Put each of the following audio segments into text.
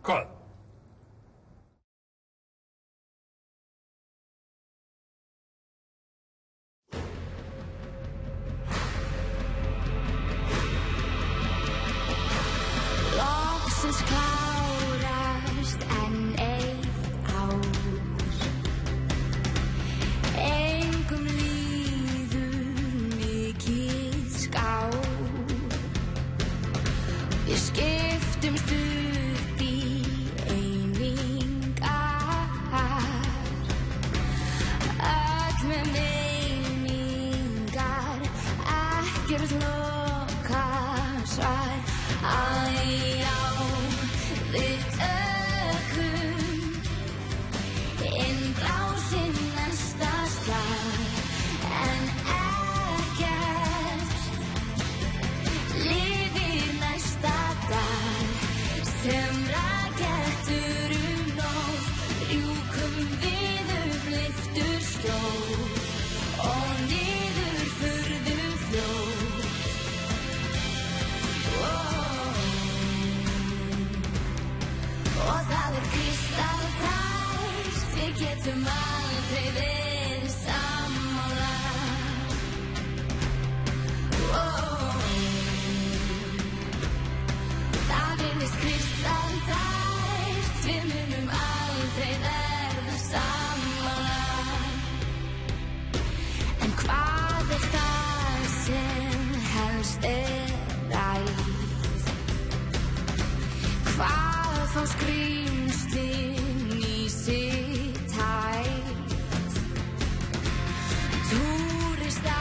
Hvað? Loksins klárast enn eitt ár. Engum líður mikið skár. Við skiptumst upp í einingar. Öll með meiningar, ekkert lokasvar. Æ, já, við tökum innblásinn næsta slag. En ekkert lifir næsta dag. Sem raketur nótt rjúkum við upp leifturskjót og niður furðu fljót. Og það kristalltært, við getum aldrei verið sammála. Það virðist kristalltært, við munum aldrei verða sammála. En hvað það sem helst rætt? Hvað þá skrýmslin í sitt hætt? Túrista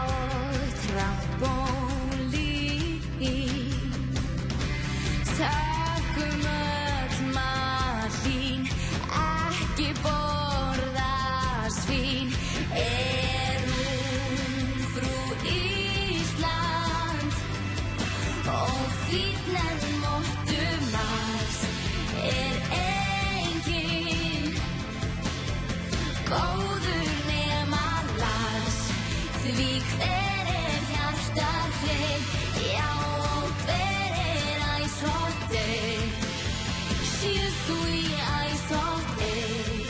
og trampólín. Tökum öll mahlín, ekki borða svín. Hún frú Ísland og fínn en móttu Mars. Enginn góður nema Lars. Því hver hjartað hrein, já og hver æs og dey. Je suis æs og dey.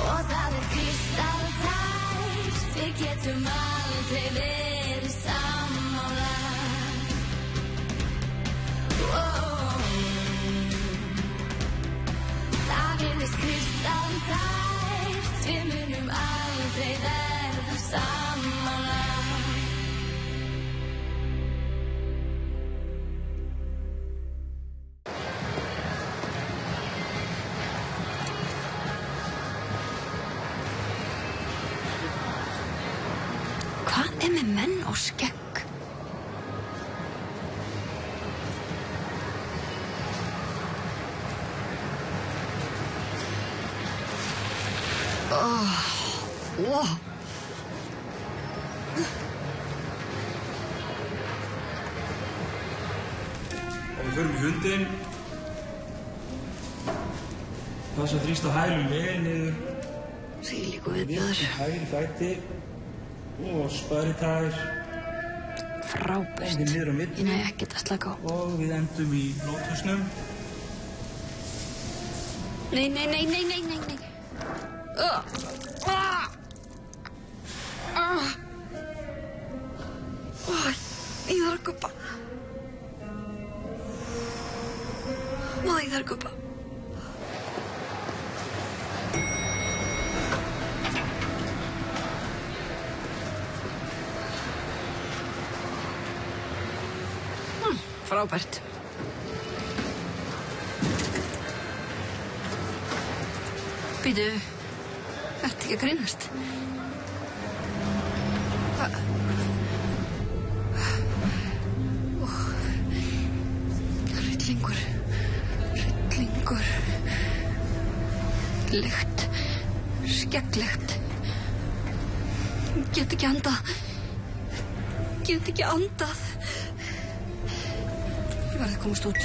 Og það kristalltært, við getum aldrei verið sammála. Það virðist kristalltært, við munum aldrei verða sammála. Hvað með menn og skegg? Wow. Og við förum í hundinn. Það sem þrýst á hælum vel niður. Þvílíkur viðbjóður. Hægri fæti og spæri tær. Frábært. Niður á milli. Ég næ ekkert að slaka á. Og við endum í lótusnum. Nei. Ég þarf að guppa. Ég þarf að guppa. Frábært. Bíddu, ertu ekki að grínast? Hryllingur. Lykt. Skegglykt. Get ekki andað. Get ekki andað. Ég verð að komast út.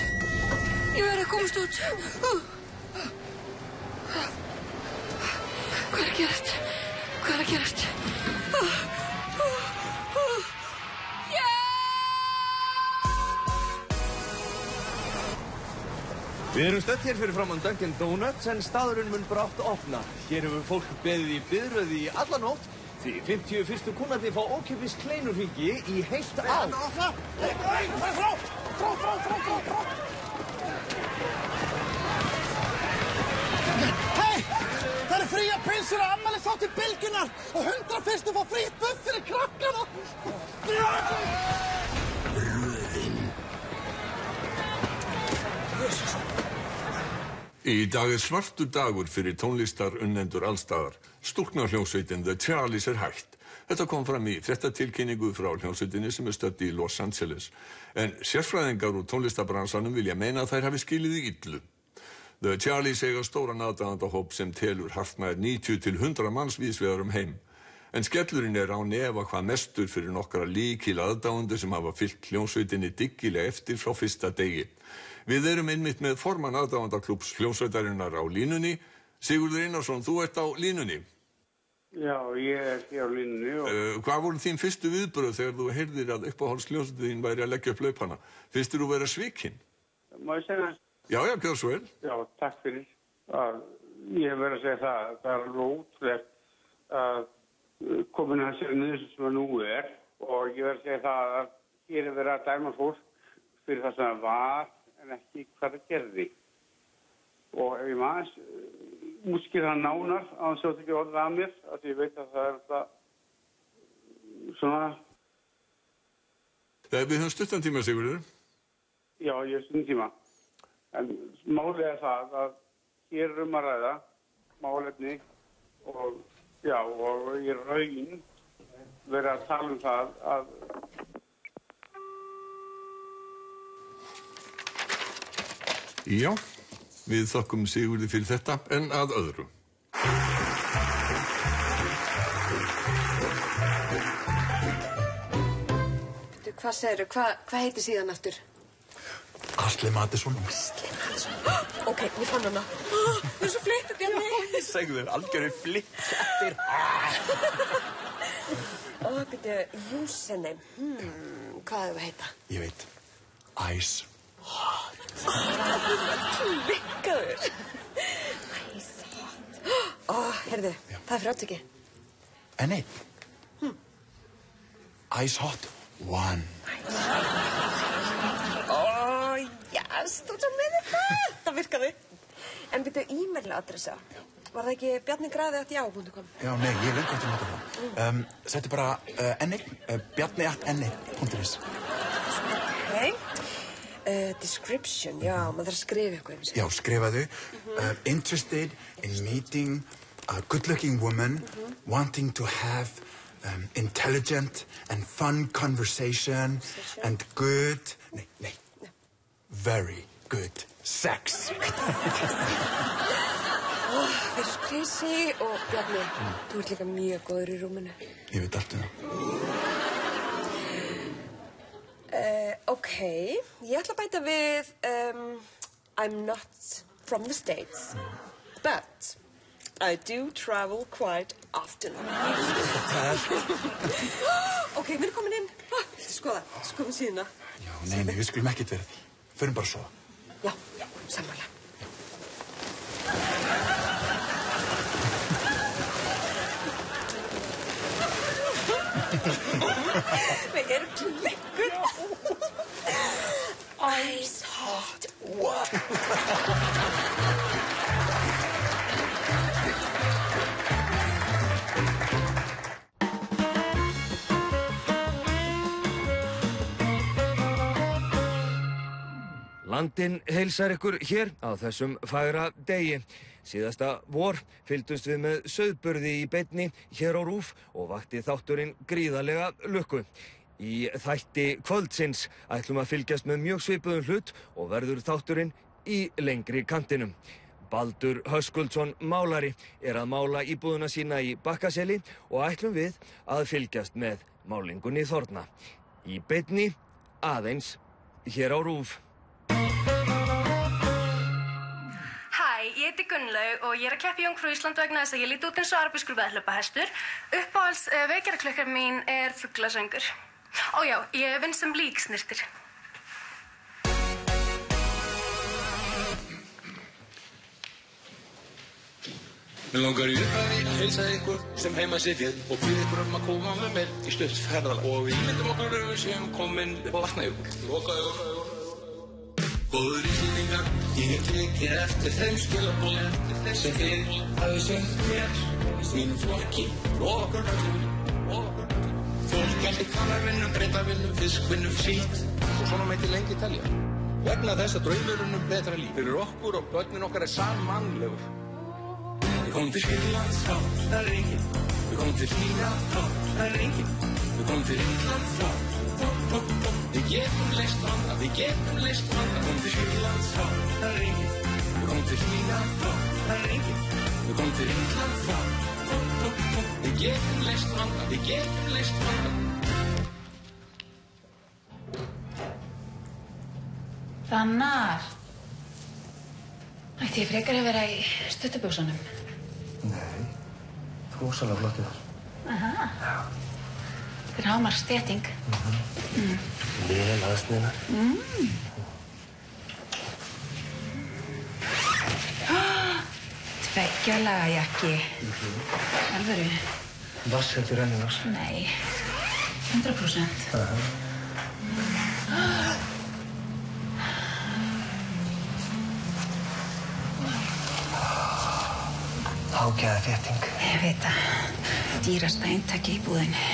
Hvað er að gerast? Hjálp! Við erum stödd hér fyrir framan Dunkin Donuts en staðurinn mun brátt opna. Hér hefur fólk beðið í biðröð í alla nótt því 50 fyrstu kúnnarnir fá ókeypis kleinurhringi í heilt ár. Hei! Það eru fría pilsur og afmælishátt í Bylgjunnar og 100 fyrstu fá frítt buff fyrir krakkana! Í dag svartur dagur fyrir tónlistarunnendur allstaðar. Stúlknahljómsveitin The Charlies hætt. Þetta kom fram í fréttatilkynningu frá hljómsveitinni sem stödd í Los Angeles. En sérfræðingar úr tónlistabransanum vilja meina að þær hafi skilið í illu. The Charlies eiga stóran aðdáendahóp sem telur hartnær 90 til 100 manns víðsvegar heim. En skellurinn án efa hvað mestur fyrir nokkra lykil aðdáendur sem hafa fylgt hljómsveitinni dyggilega eftir frá fyrsta degi. Við erum einmitt með formann aðdáendaklúbbs hljómsveitarinnar á línunni. Sigurður Einarsson, þú ert á línunni. Já, ég hér á línunni. Hvað voru þín fyrstu viðbrögð þegar þú heyrðir að uppáhaldshljómsveitin þín væri að leggja upp laupana? Finnst þú vera svikinn? Má ég segja það? Já, gjör svo vel. Já, takk fyrir. Ég verð að segja það. Það er ótrúlegt að komin að sér niður sem það nú og ég verð að segja það að hér er verið að dæma fólk fyrir það sem það var en ekki hvað það gerði. Og ef ég maður útskýr það nánar á þess að ekki orðið að mér, að ég veit að það er það svona... Við höfum stuttan tíma, Sigurður. Já, ég hef stuttan tíma. En málið er það að hér er að ræða málefni og ég raun verið að tala það að Já, við þökkum Sigurði fyrir þetta, en að öðru. Hvað segirðu? Hvað heitir síðan aftur? Asli Mattisson. Ok, ég fann hana. Þú er svo flippi, Bjarni. Segðu algjöru flippkettir. Byrju, username. Hvað hefur að heita? Ég veit. Ice Hot. Klikkaður. Ice Hot. Heyrðu, það er fyrir áttöki. En einn. Ice Hot 1. Þú ert svo með þetta. Það virkaði. En byrju, e-mail-adressa. Var það ekki bjarnigraði@yahoo.com? Já, nei, ég veit hvað þú notar það. Settu bara n1, bjarni@n1.is. Ok. Description, já, maður þarf að skrifa eitthvað Já, skrifaðu. Interested in meeting a good-looking woman wanting to have intelligent and fun conversation and good... Nei. Very good sex. Þeir eru crazy og Bjarni, þú ert líka mjög góður í rúminu. Ég veit allt það. Ok, ég ætla að bæta við I'm not from the States, but I do travel quite often. Ok, við erum komin inn. Viltu skoða? Skoðum síðuna. Já, nei, við skulum ekkert vera því. Förum bara svo. Já, sammála. Við erum klikkuð. Ice Hot 1. Landinn heilsar ykkur hér á þessum fagra degi. Síðasta vor fylgdumst við með sauðburði í beinni hér á RÚV og vakti þátturinn gríðarlega lukku. Í þætti kvöldsins ætlum að fylgjast með mjög svipuðum hlut og verður þátturinn í lengri kantinum. Baldur Höskuldsson málari að mála íbúðuna sína í Bakkaseli og ætlum við að fylgjast með málingunni þorna. Í beinni aðeins hér á RÚV. Ég heiti Gunnlaug og ég að keppa í Jómfrú Ísland vegna þess að ég líti út eins og arabískur veðhlaupahestur. Uppáhalds vekjaraklukkan mín fuglasöngur. Ó já, ég vinn sem líksnirtir. Mig langar í upphafi að heilsa ykkur sem heima sitjið og bið ykkur að koma með mér í stutt ferðalag. Og við ímyndum okkur sem komin upp á Vatnajökul. Lokaðu. Góður Íslendingar, ég hef tekið eftir þeim skilaboðum sem þið hafið sendt mér, mínum flokki og okkur öllum. Fólk gæti kannarvinnum, breytavinnum, fiskvinnum, síld og svona mætti lengi telja. Vegna þess að draumurinn betra líf fyrir okkur og börnin okkar sammannlegur. Við komum til Sýrlands, það enginn. Við komum til Sýrlands, það enginn. Við komum til Íslands, við getum leyst vanda, Við komum til Sýrlands, það enginn. Við komum til Sýrlands, það enginn. Við komum til Íslands, við getum leyst vanda, Hrannar, ætti ég frekar að vera í stuttubuxunum? Nei, rosalega flottið þar. Aha. Já. Þetta er hámarkstétting. Vel aðsniðnar. Tveggjalaga jakki. Alvöru? Vatnsheldur rennivás? Nei, 100%. Hágæða þétting. Ég veit það. Dýrasta eintakið í búðinni.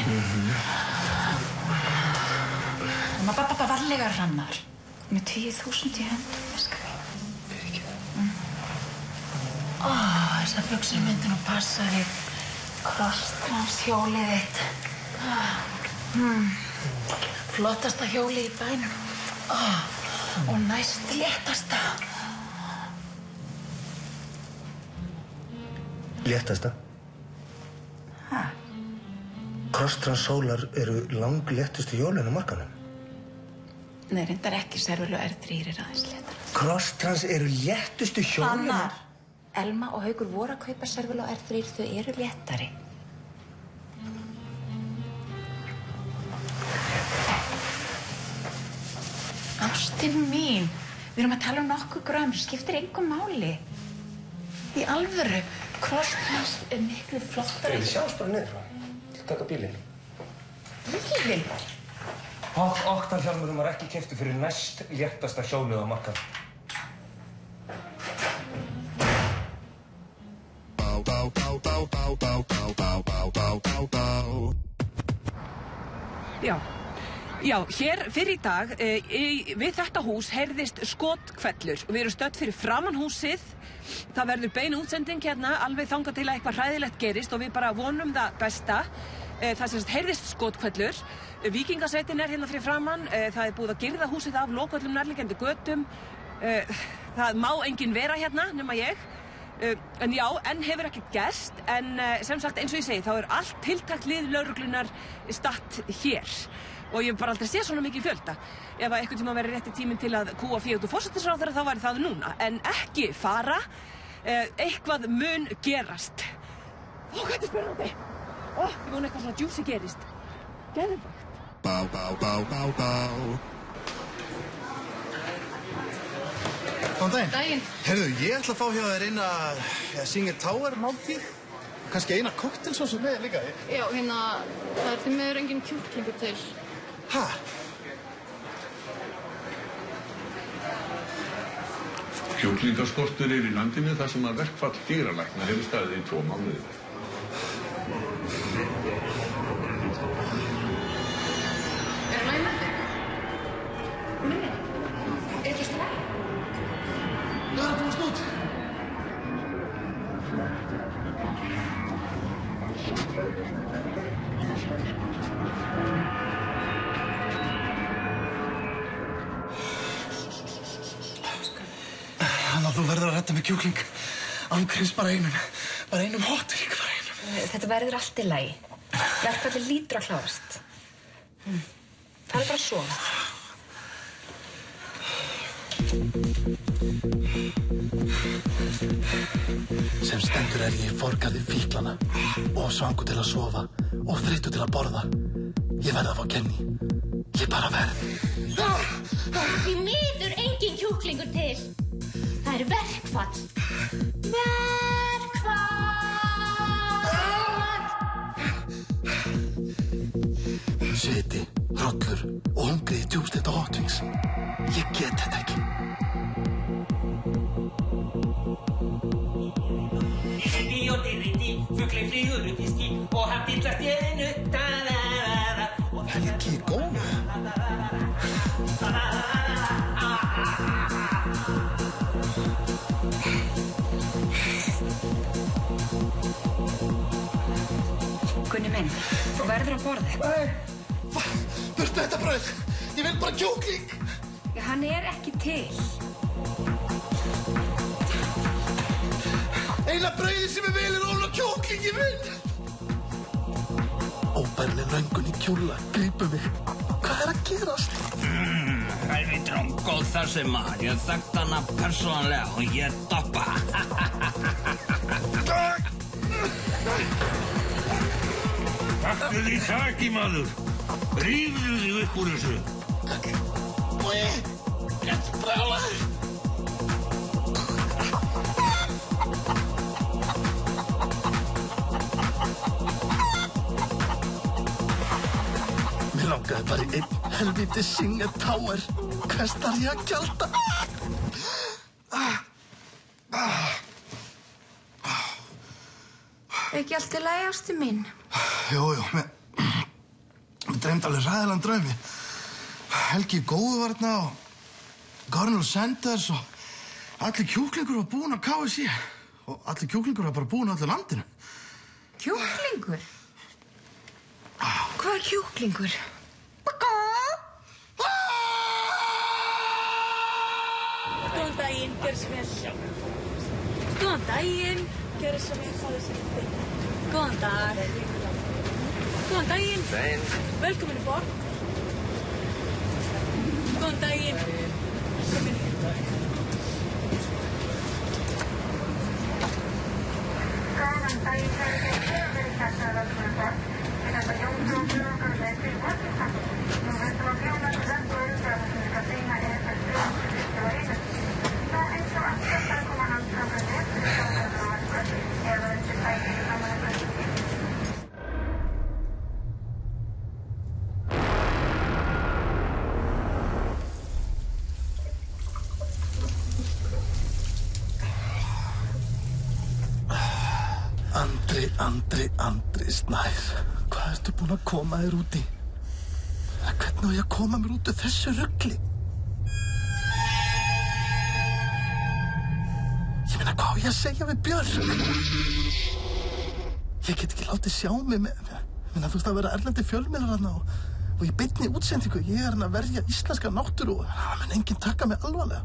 Bara varlega Hrannar. Með 10.000 í höndum, elskar við. Fyrirgefðu. Þessar buxur myndu nú passa við crosstrans-hjólið þitt. Flottasta hjólið í bænum. Og næst léttasta. Léttasta? Crosstrans sólar eru langléttustu hjólin á markanum. Nei, reyndar ekki. Serval og R3 aðeins léttara. Crosstrans eru léttustu hjólin? Hrannar, Elma og Haukur voru að kaupa Serval og R3, þau eru léttari. Ástin mín, við erum að tala um nokkuð grömm, skiptir engu máli. Í alvöru, Crosstrans er miklu flottari. Við sjáumst bara niður frá. Taka bílinn. Bílinn? Páll Oktanhjálmurum var ekki keyptur fyrir næst léttasta hjólið á markanum. Já, hér fyrir í dag, við þetta hús heyrðist skothvellur og við erum stödd fyrir framan húsið. Það verður bein útsending hérna, alveg þangað til að eitthvað hræðilegt gerist og við bara vonum það besta. Það sem heyrðist skothvellur. Víkingasveitin er hérna fyrir framan, það er búið að girða húsið af, loka öllum nærliggjandi götum. Það má enginn vera hérna nema ég. En já, enn hefur ekkert gerst, en sem sagt eins og ég segi, þá er allt tiltakt lið lögreglunnar statt hér. Og ég hef bara aldrei séð svona mikið fjölda. Ef að einhvern tíma verið rétti tíminn til að kúa fé út úr forsætisráðherra, þá væri það núna. En ekki fara, eitthvað mun gerast. Hvað er spennandi? Ég vona eitthvað svona juicy gerist. Geðvegt. Góðan daginn. Daginn. Heyrðu, ég ætla að fá hjá þér eina Singer Tower máltíð. Kannski eina koktelsósu með líka. Já, það er því miður engin kjúklingur til. Hæ? Kjúklingaskortur í landinu þar sem að verkfall dýralækna hefur staðið í 2 mánuði. Er það í mætti? Minni, er ekki stæði? Það er að komast út. Hanna, þú verður að redda með kjúkling. Ángríns bara einum hotdrykk, bara einum. Þetta verður allt í lagi. Verkfallið lítur að klárast. Það er bara að sofa. Sem stendur ég í forgarði fíklana og svangur til að sofa og þreyttur til að borða. Ég verð að fá Kenny. Ég bara verð. Því miður engin kjúklingur til. Það er verkfall. Verkfall. hrollur og hungrið í djúpsteikta Hot Wings. Ég get þetta ekki. Helgi góð. Gunni minn, þú verður að borða eitthvað. Burtu þetta brauð. Ég vil bara kjúkling. Já, hann er ekki til. Eina brauðið sem ég vil er ofan á kjúklingi minn. Óbærileg löngun í kjúla grípur mig. Hvað er að gerast? Helvítur hún góð þessi maður. Ég þekkt hana persónulega og ég doppa. Taktu því taki, maður. Rífðu þig upp úr þessu. Get brjálaður. Mér langaði bara í einn helvíti Singer Tower. Hvers þarf ég að gjalda? Ekki allt í lagi, ástu mín? Jú, mér dreymdi alveg ræðilegan draumi. Helgi góðu var þarna og Colonel Sanders og allir kjúklingur var búinn á KFC og allir kjúklingur var bara búinn á allir landinu. Kjúklingur? Hvað er kjúklingur? Góðan daginn, gjörðu svo vel. Góðan daginn, gjörðu svo vel, fáðu sér þetta. Góðan dag. Góðan daginn. Velkomin í borð. Góðan daginn. Velkomin í borð. Góðan daginn, velkomin í borð. Þetta Jónsson Björgur til borð. Nú veitum að bjóða til þetta og umræða sem skal sýna þetta og einu. Það eins og alltaf það koma hans fram með þetta eða þessi tækir saman að þetta. Andri Snær, hvað ertu búinn að koma þér út í? Hvernig á ég að koma mér út úr þessu rugli? Ég meina, hvað á ég að segja við Björk? Ég get ekki látið sjá mig með... Þú veist að vera erlendi fjölmiðlar þarna og í beinni útsendingu. Ég er að verja íslenska náttúru og það mun enginn taka mig alvarlega.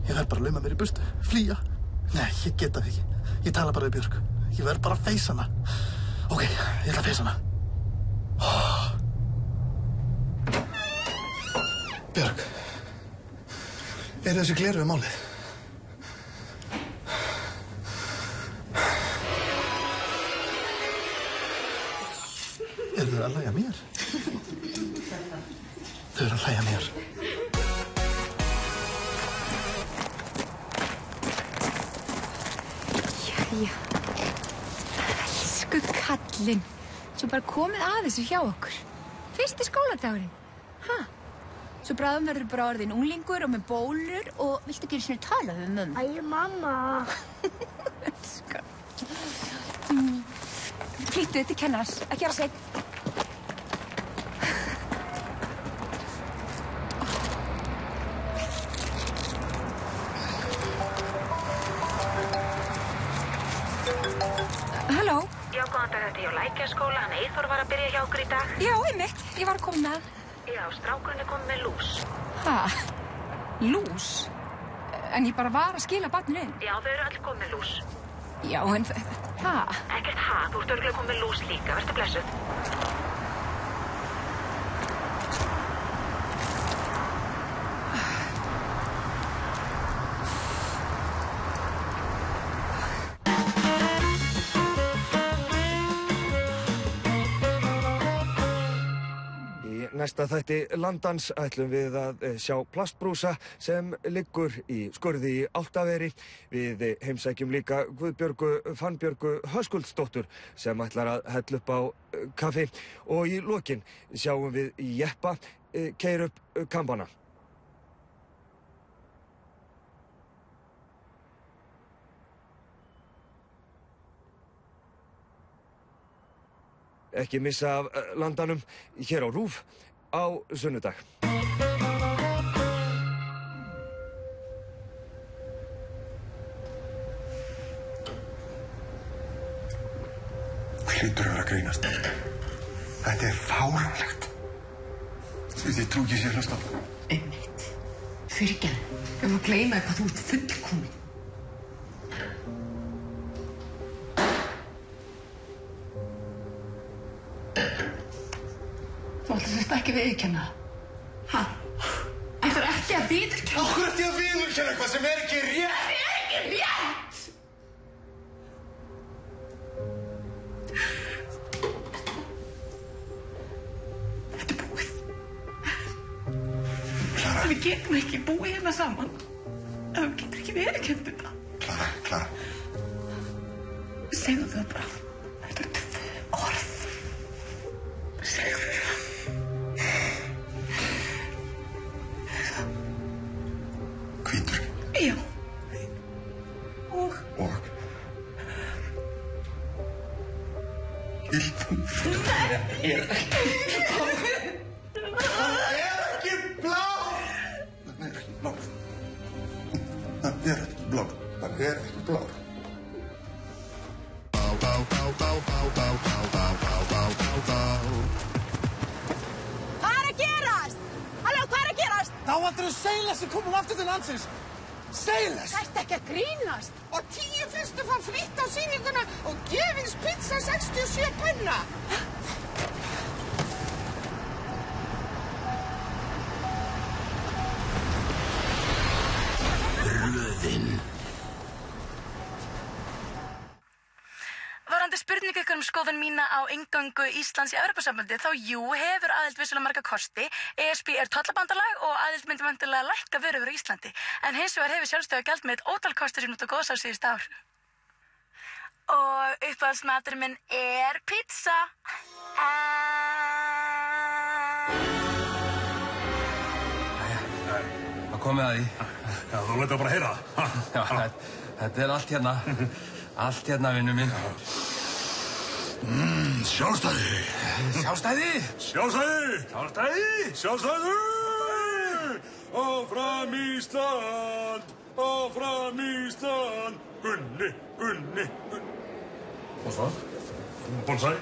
Ég verð bara að lauma mér í burtu, flýja. Nei, ég get það ekki. Ég tala bara við Björk. Ég verð bara að feysa hana. Ok, ég ætla að feysa hana. Björk, þessi gleruðu málið? Eru þau að hlæja mér? Þau eru að hlæja mér. Jæja, elsku kallinn, svo bara komið að þessu hjá okkur. Fyrsti skóladagurinn. Svo bráðum verður bara orðin unglingur og með bólur og viltu ekki svona tala við mömmu? Æ, mamma. Elskar. Flýttu til kennars, ekki vera seinn. Halló? Já, góðan dag, þetta er hjá Lækjarskóla. Hann Eyþór var að byrja hjá okkur í dag. Já, einmitt. Ég var að koma með. Já, strákurinn er komið með lús. Lús? En ég bara var að skila barninu inn. Já, þau eru allir komið með lús. Já, en Ekkert þú ert örugglega komið með lús líka. Vertu blessuð. næsta þætti Landans ætlum við að sjá plastbrúsa sem liggur í skurði í Álftaveri. Við heimsækjum líka Guðbjörgu Fannbjörgu Höskuldsdóttur sem ætlar að hella upp á kaffi og í lokin sjáum við jeppa keyra upp kambana. Ekki missa af Landanum hér á RÚV á sunnudag. Það hlýtur að vera að grínast. Þetta fáránlegt. Ég trúi ekki sér hlusta. Einmitt. Fyrirgefðu. Að gleyma hvað þú ert fullkomin. Þú ætlar þetta ekki viðurkenna. Ha? Ætlar ekki að viðurkenna? Af hverju ertu að viðurkenna eitthvað sem er ekki rétt? Það er ekki rétt! Þetta er búið. Klara. Við getum ekki búið hérna saman. Ef við getum ekki viðurkennt þetta. Klara. Segðu það bara. Þetta er 2 orð. Segðu það. Hvítur. Já. Og? Illt. Það er ekki blá! Það er ekki blá. Það er ekki blá. Það er ekki blá. Hvað er að gerast? Halló, hvað er að gerast? Þá vantar Seiles sem komum aftur til landsins. Seiles! Það ert ekki að grínast. Og 10 fyrstu fá fritt á sýninguna og gefins pizza 67 penna. Röðin. Varandi spurningu ykkur skoðun mína á inngöngu Íslands í Evrópusambandið, þá jú, hefur aðild vissulega marga kosti. ESB er tollabandalag og aðild myndi vantilega lækka vörur á Íslandi. En hins vegar hefur sjálfstæða gjaldmiðill ótal kosti sem nota góðs á síðustu ár. Og uppáhaldsmatur minn er pizza. Það komið að því. Já, þú lætur bara að heyra það. Já, þetta er allt hérna. Allt hérna, vinnu minn. Sjálfstæði. Sjálfstæði? Sjálfstæði. Sjálfstæði? Sjálfstæði. Áfram Ísland. Áfram Ísland. Gunni. Og svo? Bonsai.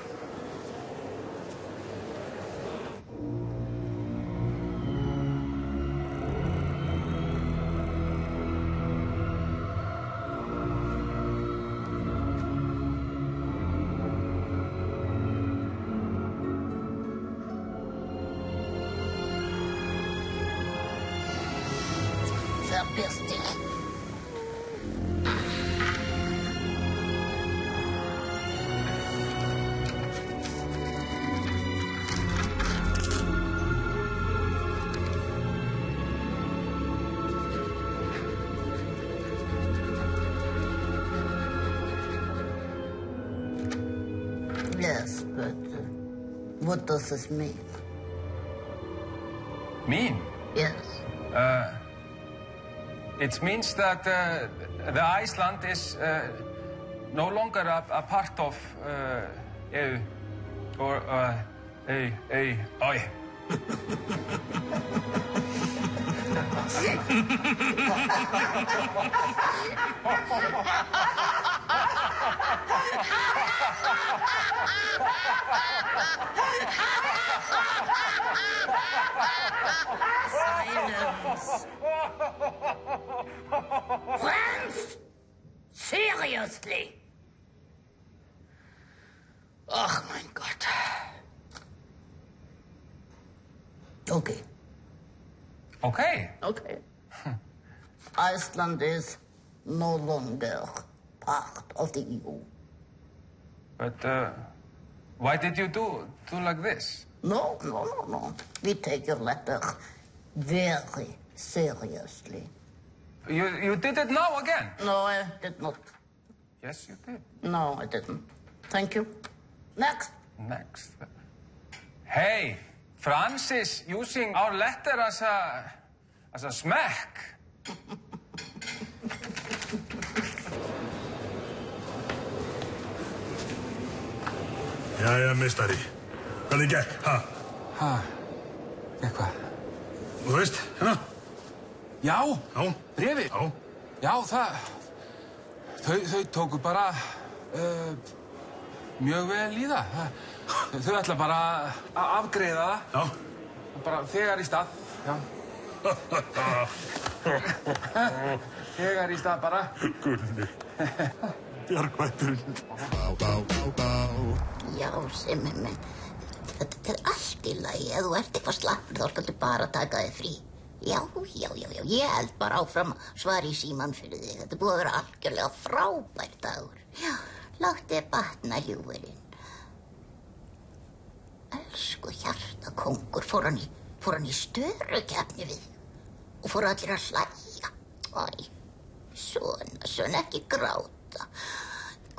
Verpiss dich. Yes, but what does this mean? Mean? Yes. It means that the Iceland is no longer a part of EU or Silence. Franz? Seriously? Ach, mein Gott. Okay. Okay? Okay. Iceland is no longer part of the EU. But why did you do like this? No. We take your letter very seriously. You did it now again? No, I did not. Yes, you did. No, I didn't. Thank you. Next. Hey, Francis using our letter as a smack. Jæja, meistari. Hvernig gekk, ha? Eitthvað? Þú veist, hérna? Já, bréfið. Já, þau tóku bara mjög vel í það. Þau ætla bara að afgreiða það. Já. Bara þegar í stað, já. Þegar í stað bara. Gunni. Bjargvætturinn. Já, Simmi minn. Þetta allt í lagi. Ef þú ert eitthvað slappur, þá skaltu bara taka þig frí. Já. Ég held bara áfram að svara í símann fyrir þig. Þetta búið að vera algjörlega frábær dagur. Já, láttu þig batna hjúverinn. Elsku hjartakóngur, fór hann í störukeppni við og fóru allir að hlæja. Æ, svona ekki gráta.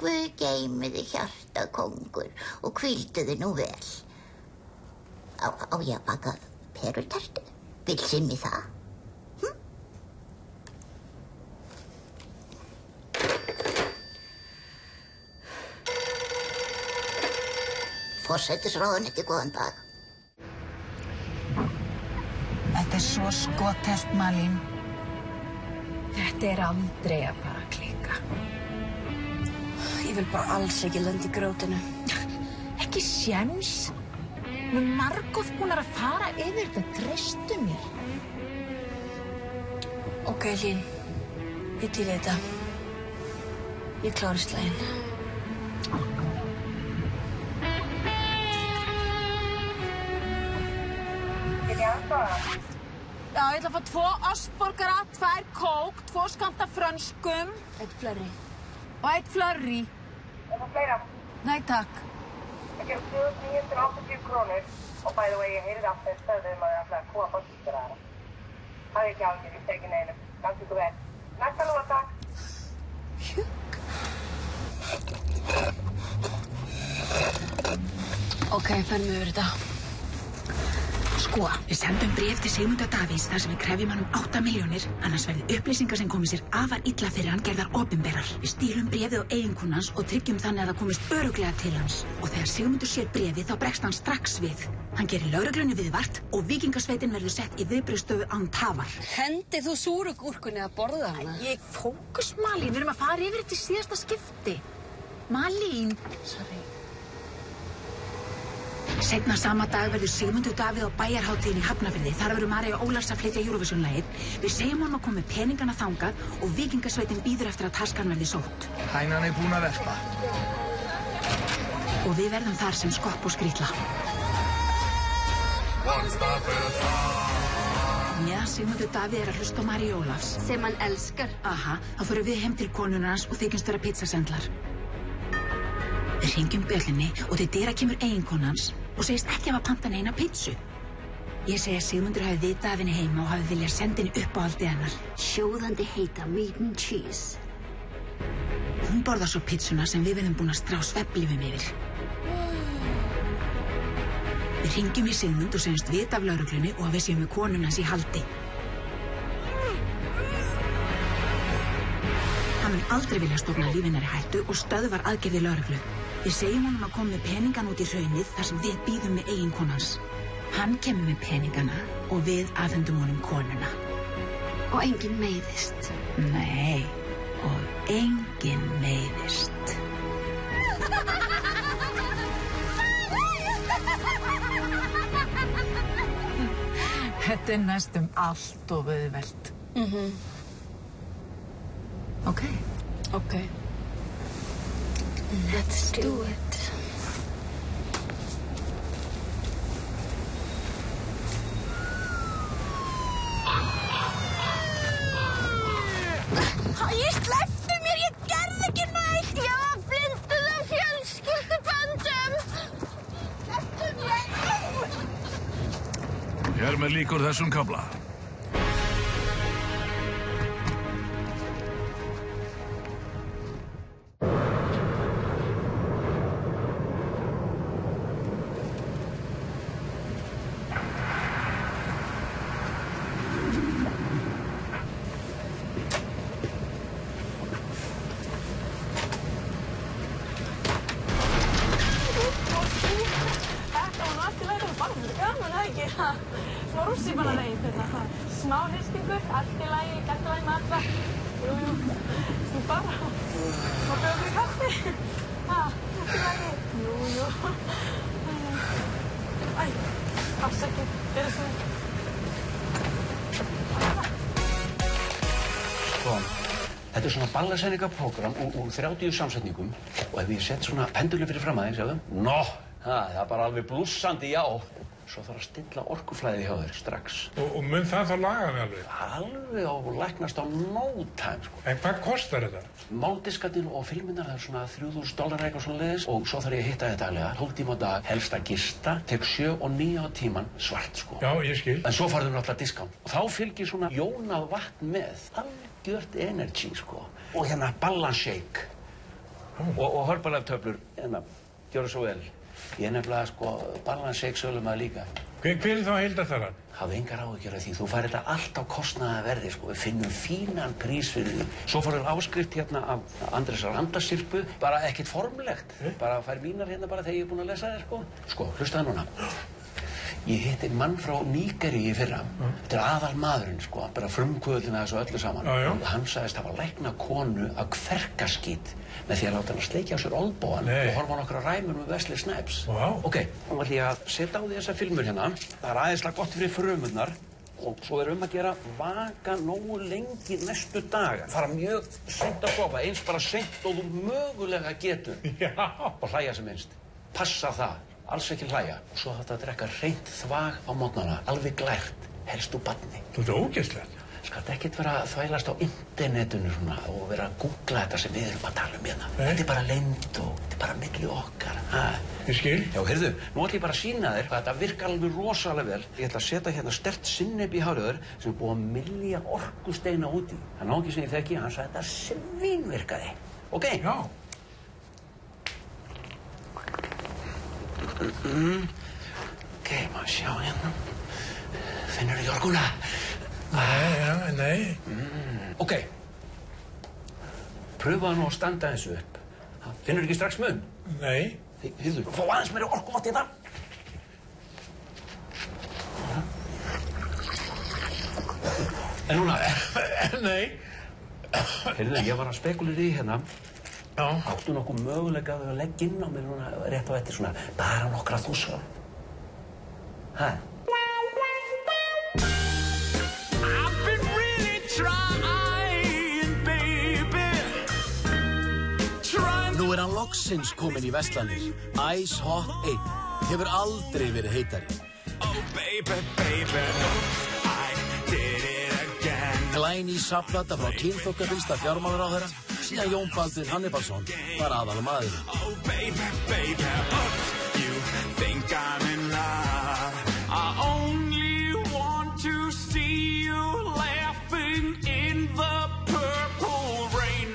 Guð geymi þig hjartakóngur og hvíldu þig nú vel. Á ég að baka perutertu? Vill Simmi það? Forsætisráðuneyti, góðan dag. Þetta svo skottelt, Malín. Þetta aldrei að fara að klika. Ég vil bara alls ekki lenda í grjótinu. Ekki séns. Við margoft búnar að fara yfir þetta, treystu mér. Ok, Hlín. Ég til í þetta. Ég klári slaginn. Já, ég ætla að fá 2 ostborgara, 2 kók, 2 skammta frönskum. 1 flurry. Og 1 flurry. Er það fleira? Nei, takk. Það gefur 2.980 krónur og by the way, ég heyrði aftur stöðum að þið ætlaði að kúa bóttistur aðra. Það ekki ágjör, ég teki neinu. Gangi ykkur vel. Næsta lúa, takk. Ok, förum yfir þetta. Sko, við sendum bréf til Sigmundar Davíðs þar sem við krefjum hann 8 milljónir, annars verði upplýsingar sem komið sér afar illa fyrir hann gerðar opinberar. Við stílum bréfið á eiginkonu hans og tryggjum þannig að það komist örugglega til hans. Og þegar Sigmundur sér bréfið þá bregst hann strax við. Hann gerir lögreglunni viðvart og víkingasveitin verður sett í viðbragðsstöðu án tafar. Hendi þú súrugúrkunni að borða hana? Fókus, Malín, við erum að fara yfir þetta í síðasta skipti. Malín. Sorry. Seinna sama dag verður Sigmundur Davíð á bæjarhátíðinni í Hafnarfirði. Þar verður María Ólafs að flytja Eurovision-lagið. Við segjum honum að koma með peningana þangað og víkingasveitin bíður eftir að taskan verði sótt. Hænan búin að verpa. Og við verðum þar sem skopp og skrýtla. Meðan Sigmundur Davíð að hlusta á Maríu Ólafs. Sem hann elskar. Aha, þá förum við heim til konunnar hans og þykjumst vera pizzasendlar. Við hringjum bjöllinni og til dyra kemur eiginkona hans og segist ekki hafa pantað neina pizzu. Ég segi að Sigmundur hafi vitað af henni heima og hafi viljað senda henni uppáhaldið hennar. Sjóðandi heita meat and cheese. Hún borðar svo pizzuna sem við verðum búin að strá svefnlyfum yfir. Við hringjum í Sigmund og segjumst vita af lögreglunni og að við séum með konuna hans í haldi. Hann mun aldrei vilja stofna lífinari hættu og stöðvar aðgerðir lögreglu. Við segjum honum að koma með peningan út í hraunið þar sem við bíðum með eiginkonans. Hann kemur með peningana og við afhendum honum konuna. Og enginn meiðist. Nei, og enginn meiðist. Þetta næstum allt of auðvelt. Ok. Let's do it. Ég slepptu mér, ég gerði ekki neitt. Ég var blinduð af fjölskylduböndum. Slepptu mér. Hér með líkur þessum kafla. Þetta er svona ballasendingaprógram úr 30 samsetningum og ef ég set svona pendulu fyrir fram aðeins, sjáðu. Það er bara alveg blússandi já. Svo þarf að stilla orkuflæði hjá þér strax. Og mun það þá laga mig alveg? Alveg og læknast á no time, sko. En hvað kostar þetta? Máldiskarnir og filmurnar, það er svona $3.000 eitthvað svona leiðis og svo þarf ég að hitta þetta daglega. 12 tíma á dag, helst að gista, tek 7 og 9 á tíman, svart, sko. Já, ég skil. En svo farðu náttúrulega discount. Og þá fylgir svona jónað vatn með. Algjört energy, sko. Og hérna balance shake. Og Herbalife-töflur, hérna, gjörðu svo vel. Ég er nefnilega, sko, balance shake sölum að líka. Hver er þá heildartalan? Hafðu engar áhyggjur af því, þú fær þetta allt á kostnaðarverði, sko. Við finnum fínan prís fyrir því. Svo farðu áskrift hérna af Andrésar andasyrpu, bara ekkert formlegt. Bara fær mínar hérna bara þegar ég er búinn að lesa þér, sko. Sko, hlustaðu núna. Ég hitti mann frá Nígeríu í fyrra. Þetta er aðal maðurinn, sko, bara frumkvöðlinn að þessu öllu saman. Hann sagðist hafa læknað konu af kverkaskít með því að láta hann að sleikja á sér olnbogann og horfa á nokkra ræmur með Wesley Snipes. Ok, nú ætla ég að setja á því þessa filmur hérna. Það er aðeinslega gott fyrir frumurnar og svo er að gera vaka nógu lengi næstu daga. Fara mjög seint að sofa, eins bara seint og þú mögulega getur. Og hlæja sem minnst. Passa það. Alls ekki hlæja. Og svo þetta að drekka hreint þvag á morgnana, alveg glært, helst úr barni. Þetta er ógeðslegt. Skalt ekkert vera að þvælast á internetinu svona og vera að googla þetta sem við erum að tala hérna. Þetta er bara leynd og þetta er bara milli okkar. Ég skil. Já, heyrðu, nú ætlum ég bara að sýna þér hvað þetta virkar alveg rosalega vel. Ég ætla að setja hérna sterkt sinnep í hárið þér sem er búið að mylja orkusteina út í. Það náki sem ég þekki, hann sagði þetta svínvirkaði. Ok? Já. Ok, maður sjá hérna. Finnur þú orkuna? Nei. Ok. Pröfaðu nú að standa þessu upp. Finnur ekki strax mun? Nei. Hýrðu, fá aðeins meiri orkuvatt í þetta. En núna? Nei. Heyrðu, ég var að spekulera í hérna. Áttu nokkuð möguleika að leggja inn á mér núna rétt á eftir svona bara nokkra þúsund. Nú er hann loksins kominn í verslanir. Ice Hot 1 hefur aldrei verið heitari. Glæný safnplata frá kynþokkafylsta fjármálaráðherra síðan Jón Baldur Hannibalsson var aðal maðurinn. Oh baby, baby, you think I'm in love. I only want to see you laughing in the purple rain.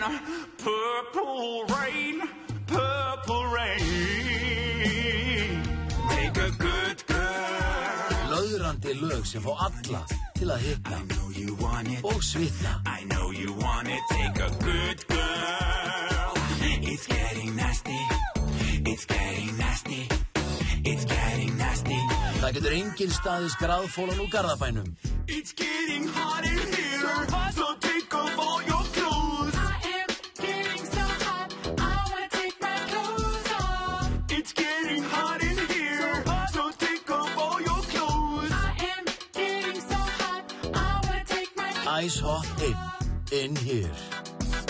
Purple rain, purple rain. Take a good girl. Löðrandi lög sem fá alla til að hitna og svitna. I know you want it, take a good girl. It's getting nasty, it's getting nasty, it's getting nasty. Það getur enginn staðist graðfólan úr Garðabænum. It's getting hot in here, so take off all your clothes. I am getting so hot, I wanna take my clothes off. It's getting hot in here, so take off all your clothes. I am getting so hot, I wanna take my Ice Hot 1, in here.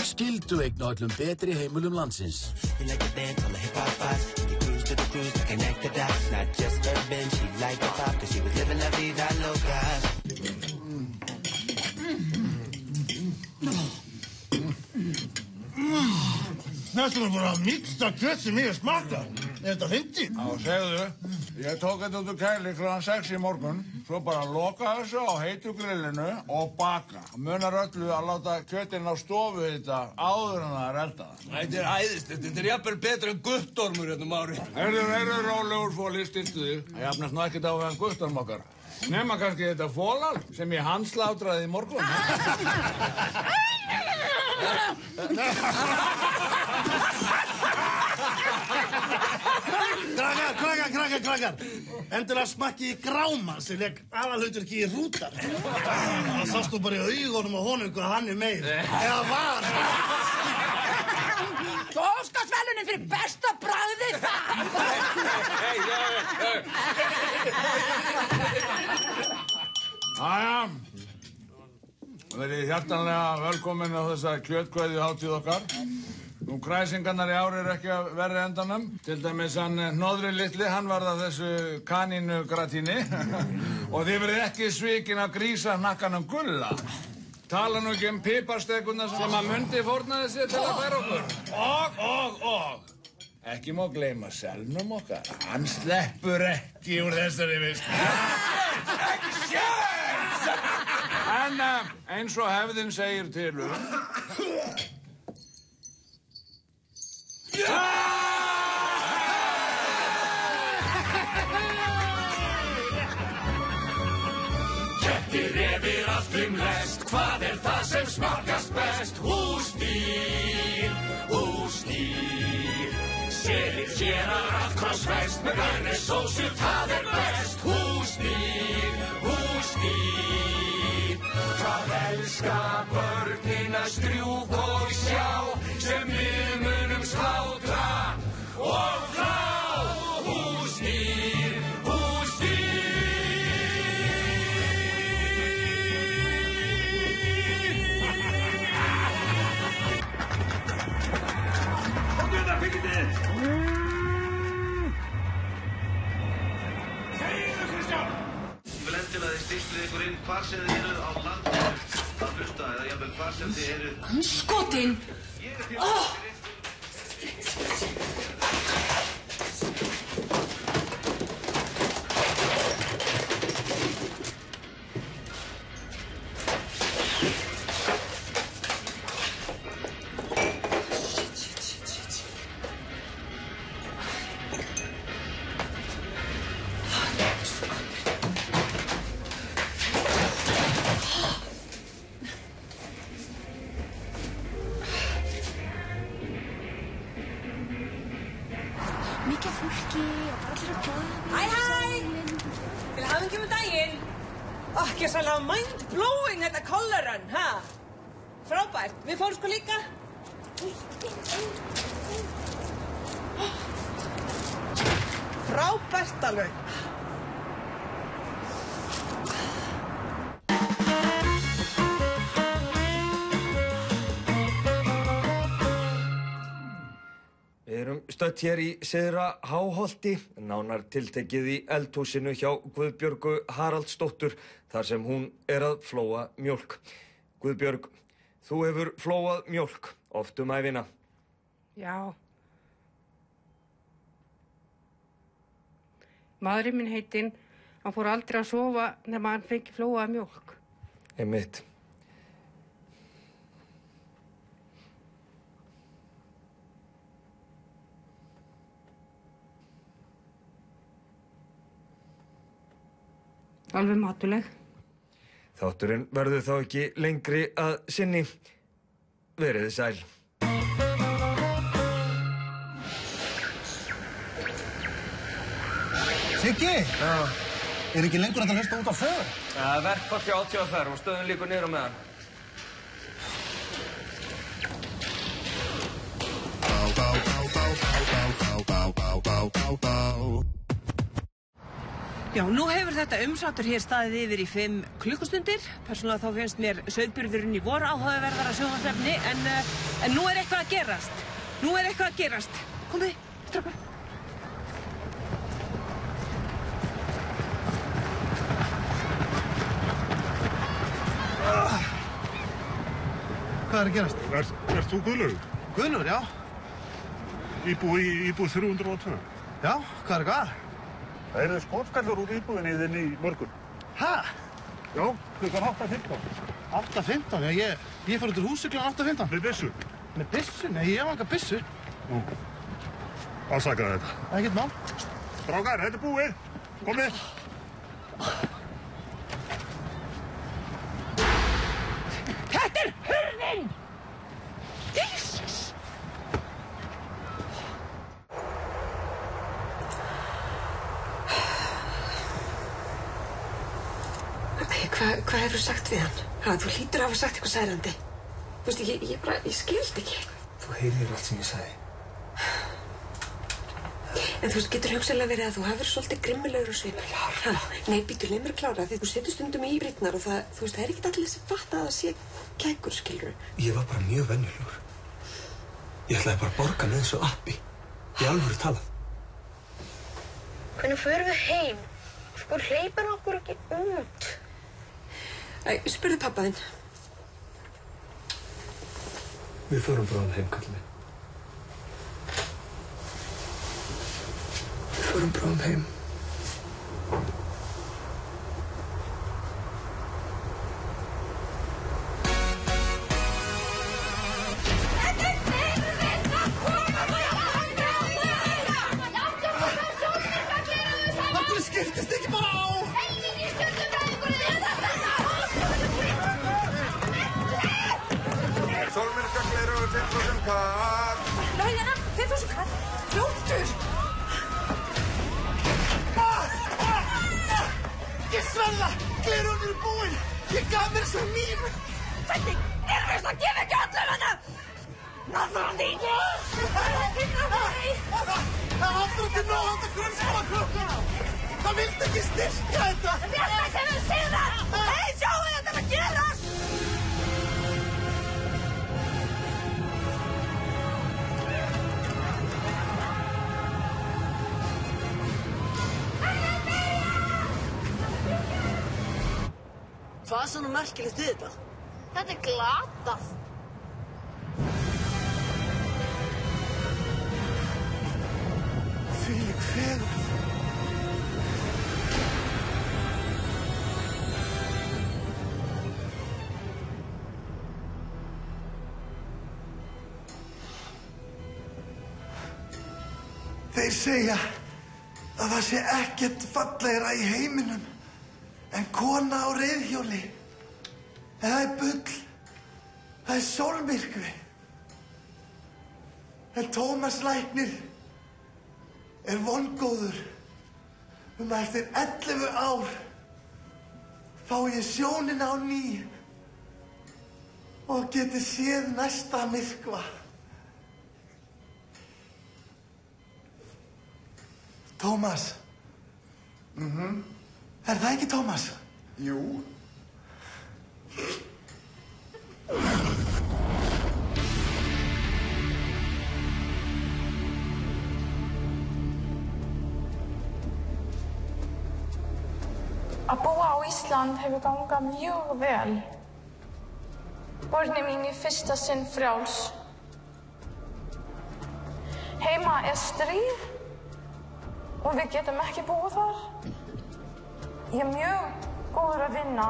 Skildu eign á öllum betri heimilum landsins. You like to dance on the hip-hop vibes. You cruise to the cruise to connect the dots. Not just urban, she liked the pop, cause she was living la vida loca. Þetta er bara miksta kjöt sem ég hef smakað. Er þetta 50? Já, segðu þau. Ég tók þetta út úr kæli klukkan 6 í morgun, svo bara loka þessu á heitu grillinu og baka. Munar öllu að láta kjötinn á stofu þetta áður en það elda það. Þetta æðislegt, þetta jafnvel betra en guttormur hérna, Mári. Heyrðu, rólegur fóli, stiltu þig. Það jafnast nú ekkert á við hann guttorm okkar. Nema kannski þetta fólal sem ég handslátraði í morgun. Krakkar. Endilega smakki í Gráma sem leik aðalhlutverki í Rútar. Það sást þú bara í augunum á honum hvað hann meir. Eða var. Óskarsverðlaunin fyrir besta bragðið það! Jæja, verið hjartanlega velkomin á þessa kjötkveðjuhátíð okkar. Nú, kræsingarnar í ár eru ekki að verri endanum. Til dæmis hann Hnoðri litli, hann varð af þessu kanínugratíni. Og þið verið ekki svikin að grísa hnakkanum Gulla. Tala nú ekki piparstekurnar sem að Mundi fórnaði sér til að bæra okkur. Og. Ekki má gleyma selnum okkar. Hann sleppur ekki úr þessari veislu. Ekki séns! En eins og hefðin segir til Kettir, refir, allt lest, hvað það sem smakast best? Húsdýr. Selir, sérar, allt krossfest, með grænni sósu, það best. Húsdýr. Hvað elska börnin að strjúka og sjá, sem við munum slátra og flá. Húsdýr. Þið stillið ykkur inn hvar sem þið eruð á landinu að hlusta eða jafnvel hvar sem þið eruð. Andskotinn! Mikið af fólki og bara allir að glaða. Hæ! Til hamingju með daginn. Ekki svolítið mind-blowing þetta kollaran, ha? Frábært. Við fórum sko líka. Frábært alveg. Við erum stödd hér í Syðra Háholti, nánar tiltekið í eldhúsinu hjá Guðbjörgu Haraldsdóttur, þar sem hún að flóa mjólk. Guðbjörg, þú hefur flóað mjólk oft ævina. Já. Maðurinn minn heitinn, hann fór aldrei að sofa nema hann fengi flóaða mjólk. Einmitt. Alveg matuleg. Þátturinn verður þá ekki lengri að sinni. Verið þið sæl. Siggi? Já. Ekki lengur að hlusta út á föður? Já, verkfall hjá ÁTVR og stöðun líkur niður á meðan. Já, nú hefur þetta umsátur hér staðið yfir í 5 klukkustundir. Persónulega þá finnst mér sauðburðurinn í vor áhugaverðara sjónvarpsefni, en nú eitthvað að gerast. Komið, strákar. Hvað að gerast? Ert þú Guðlaugur? Guðlaugur, já. Íbúð 302? Já, hvað? Það eru skotskallur úr íbúðinni þinni í morgun. Hæ? Já, klukkan 8:15. 8:15? Já, ég fór út úr húsi klukkan 8:15. Með byssu? Með byssu? Nei, ég hef enga byssu. Nú, afsakaðu þetta. Ekkert mál. Strákar, þetta er búið. Komið. Þetta er hurðin! Jesus! Hvað hefur þú sagt við hann? Þú hlýtur að hafa sagt eitthvað særandi. Þú veist, ég skildi ekki. Þú heyrir allt sem ég sagði. En þú veist, getur hugsanlega verið að þú hafir svolítið grimmilegur og svipur. Nei, býtu, leið mér að klára því þú setur stundum í brýtnar og það, þú veist, það er ekkert allir sem fatta að það sé kækur, skilur. Ég var bara mjög venjulegur. Ég ætlaði bara að borga með þessu appi. Í alvöru talað. Hvernig förum við heim? Sko, hleypar okkur ekki út. Spurðu pappa þinn. Við förum bráðum heim, kallið minn. Við förum bráðum heim. Allir skiptist ekki bara á! Sólmyrkagleraugu 5.000 kall. Hérna, 5.000 kall. Fljóttur! Ég sverða, gleraugun eru búin. Ég gaf mér svo nýjum. Hvernig er þess að gefa ekki allir hana? Náttúrulega Það er aldrei til nóg handa grunnskólakrökkum. Það vildi ekki styrka þetta. Þetta er sem við séum það. Hei, sjáu þetta að gerast. Hvað er svona merkilegt við þetta? Þetta er glatað. Þvílík fegurð. Þeir segja að það sé ekkert fallegra í heiminum en kona á reiðhjóli. En það er bull. Það er sólmyrkvi. En Tómas læknir er vongóður að eftir 11 ár fá ég sjónina á ný og geti séð næsta myrkva. Tómas. Er það ekki Tómas? Jú. Að búa á Ísland hefur gangað mjög vel. Börnin mín í fyrsta sinn frjáls. Heima er stríð og við getum ekki búið þar. Ég er mjög góður að vinna.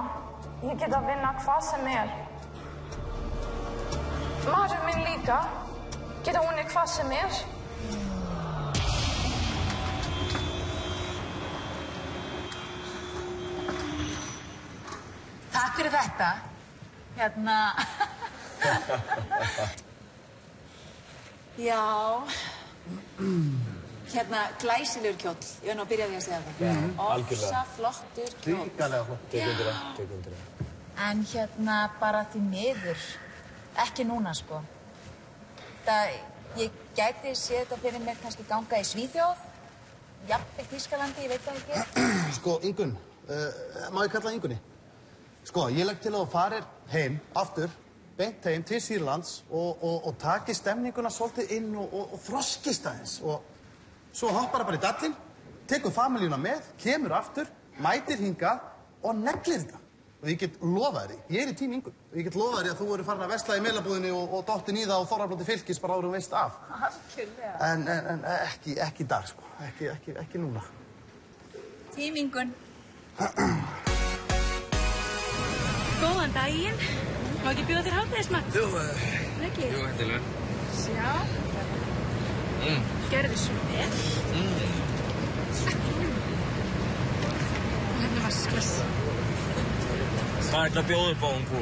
Ég get að vinna hvað sem er. Maður minn líka geta unnið hvað sem er. Takk fyrir þetta. Hérna... Já... Hérna, glæsilegur kjóll. Ég var nú að byrja á því að segja það. Ofsa flottur kjóll. Ríkalega flott. Tek undir það. En hérna, bara því miður. Ekki núna, sko. Ég gæti séð þetta fyrir mér kannski ganga í Svíþjóð. Jafnvel Þýskalandi, ég veit það ekki. Sko, Ingunn. Má ég kalla Ingunni? Sko, ég legg til að þú farir heim, aftur, beint heim til Sýrlands og taki stemninguna svolítið inn og þroskist aðeins. Og svo hoppar það bara í dallinn, tekur familíuna með, kemur aftur, mætir hingað og neglir þetta. Og ég get lofað þér, ég er í tím Ingunn, og ég get lofað þér að þú verður farin að versla í Melabúðinni og dottin í það og Þorrablóti Fylkis bara áður veist af. Algjörlega. En ekki í dag, sko. Ekki núna. Tímingun. Góðan daginn. Má ekki bjóða þér hafdegismat? Jú, Ekki? jú, endilega. Sjá. Gerðu svo vel. Hérna vasklas. Hvað ætla að bjóða upp á hún, frú?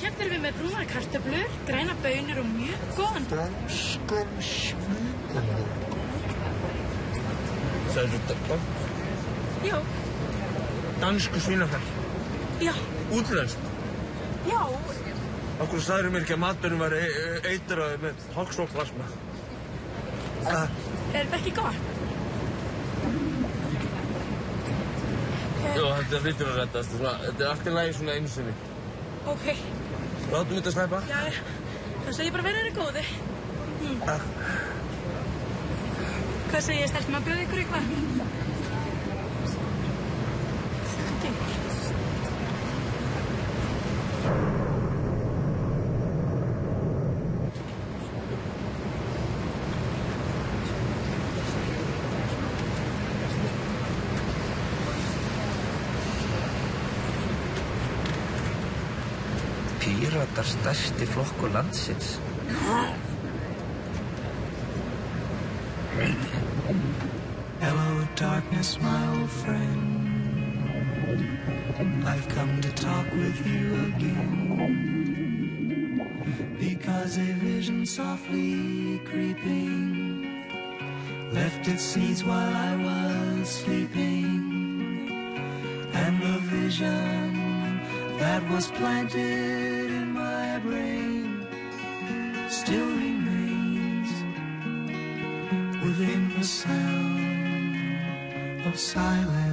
Hérna erum við með brúnar kartöflur, græna baunir og mjög góðan. Danskan svínafell. Sagði þetta? Já. Dansku svínafell? Já. Útlenskt? Já. Af hverju sagðirðu mér ekki að maturinn var eitraður með hogsóttvarsma? Er þetta ekki gott? Jú, þetta hlýtur að reddast. Þetta er allt í lagi svona einu sinni. Ok. Látum þetta snæpa? Já, það segir bara verið góði. Hvað segir stelpum að bjóða ykkur eitthvað? Píratar stærsti flokkur landsins. Hello, darkness, my old friend. I've come to talk with you again. Because a vision softly creeping left its seeds while I was sleeping. And the vision that was planted in my brain still remains within the sound of silence.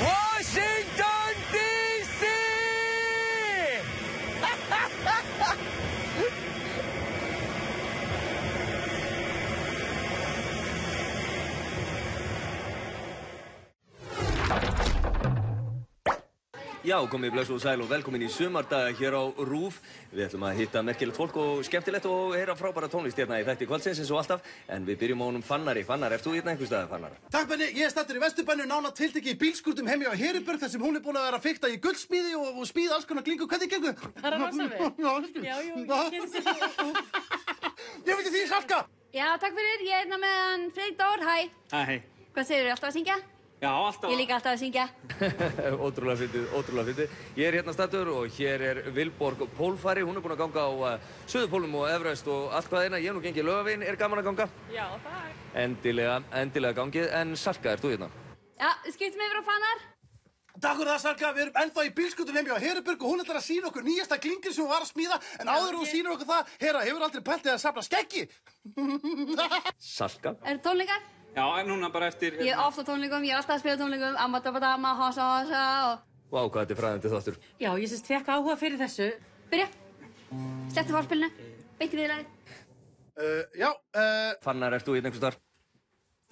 Washington, D.C. Já, komið blessu og sæl og velkomin í sumardaga hér á RÚV. Við ætlum að hitta merkilegt fólk og skemmtilegt og heyra frábæra tónlist hérna í þætti kvöldsins eins og alltaf. En við byrjum á honum Fannari. Fannar, ert þú hérna einhvers staðar, Fannar? Takk, Benni. Ég er staddur í Vesturbænum, nánar tiltekið í bílskúrnum heimi á Heriburg þar sem hún er búin að vera að fikta í guldsmíði og smíða alls konar klingu. Hvernig gengur? Það er að rosa vel. Já, jú, ég gerði sér. Ég vildi því, Salka! Já, takk fyrir. Ég er hérna með hann Freyr Dór. Hæ. Hæ. Hvað segirðu? Alltaf að syngja? Já, alltaf. Ég líka alltaf að syngja. Ótrúlega fyndið, ótrúlega fyndið. Ég er hérna staddur og hér er Vilborg Pólfari. Hún er búin að ganga á Suðurpólnum og Everest og allt hvað eina. Ég hef nú gengið Laugaveginn. Er gaman að ganga? Já, það er. Endilega gangið. En Salka, ert þú hérna? Já, skiptum yfir á Fannar. Takk fyrir það, Salka. Við erum ennþá í bílskúrnum heimi á Heriburg og hún ætlar að sýna okkur nýjasta klingin sem hún var að smíða. En áður en hún sýnir okkur það, Hera, hefur aldrei pæltið að safna skeggi? Salka? Er tónleikar? Já, en núna bara eftir... Ég er ofta á tónleikum, ég er alltaf að spila tónleikum, Amadabadama, Hossa Hossa og... Vá, hvað þetta er fræðandi þáttur. Já, ég sést fekk áhuga fyrir þessu. Byrja. Slepptu fórspilinu. Beitti viðlagið. Fannar, ert þú hérna einhvers staðar?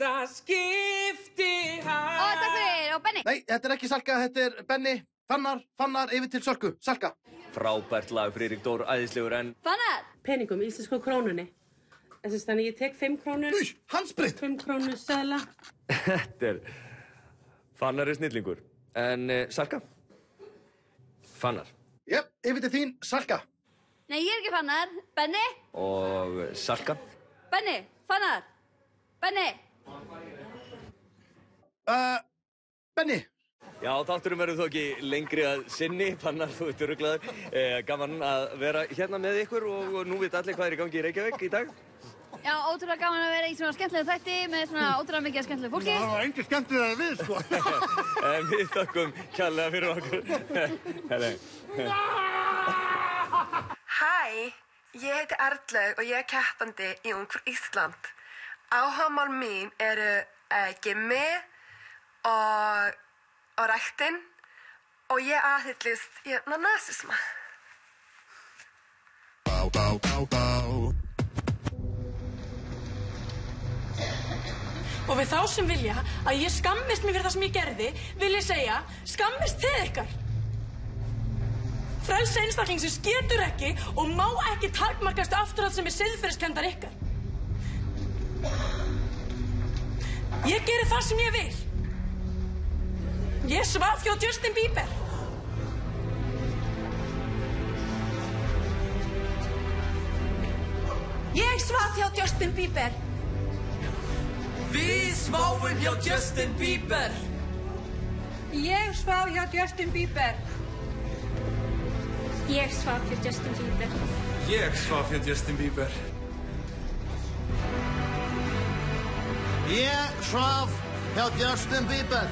Það skipti hann... Ó, takk fyrir, og Benni. Nei, þetta er ekki Salka, þetta er Benni. Fannar, yfir til Sölku. Salka. Frábært lag, Friðrik Dór, æðislegur en... Fannar! Peningum, íslensku krónunni. Þannig ég tek 5 krónur. Új, handsprit! 5 krónur seðla. Þetta er... Fannar er snillingur. En Salka? Fannar. Jep, yfir til þín, Salka. Nei, ég er ekki Fannar. Benni? Og Salka? Benni, Fannar. Benni. Benni. Já, þátturum verður þó ekki lengri að sinni. Fannar, þú ert ruglaður. Gaman að vera hérna með ykkur og nú veit allir hvað er í gangi í Reykjavík í dag. Já, ótrúlega gaman að vera í svona skemmtilegu þætti með svona ótrúlega mikið skemmtilegu fólki. Það var engi skemmtilega við, sko. En við þakkum kærlega fyrir okkur. Hæ, ég heiti Erlaug og ég er keppandi í Ungfrú Ísland. Áhugamál mín eru gimmi og ræktinn og ég aðhyllist nasisma. Og við þá sem vilja að ég skammist mig fyrir það sem ég gerði, vil ég segja, skammist þið ykkar. Frelsi einstaklingsins getur ekki og má ekki takmarkast afturhald sem siðferðiskenndar ykkar. Ég geri það sem ég vil. Ég svaf hjá Justin Bieber. Ég svaf hjá Justin Bieber. Við sváfum hjá Justin Bieber. Ég svaf hjá Justin Bieber. Ég svaf hjá Justin Bieber. Ég svaf hjá Justin Bieber. Ég svaf hjá Justin Bieber.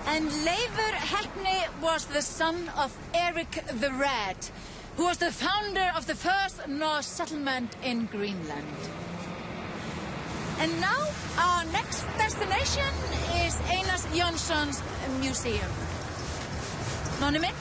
And Leifur Heppni was the son of Eric the Red, who was the founder of the first Norse settlement in Greenland. And now our next destination is Einars Jónsson's museum. Nonni minn?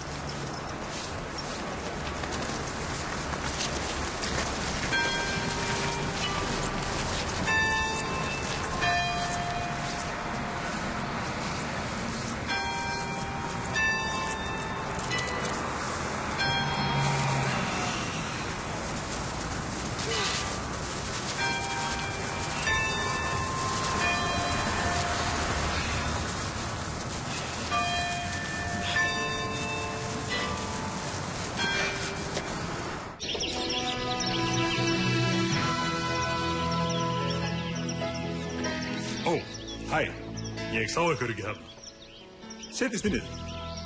Hæ, ég sá ykkur ekki þarna. Setjist þið niður.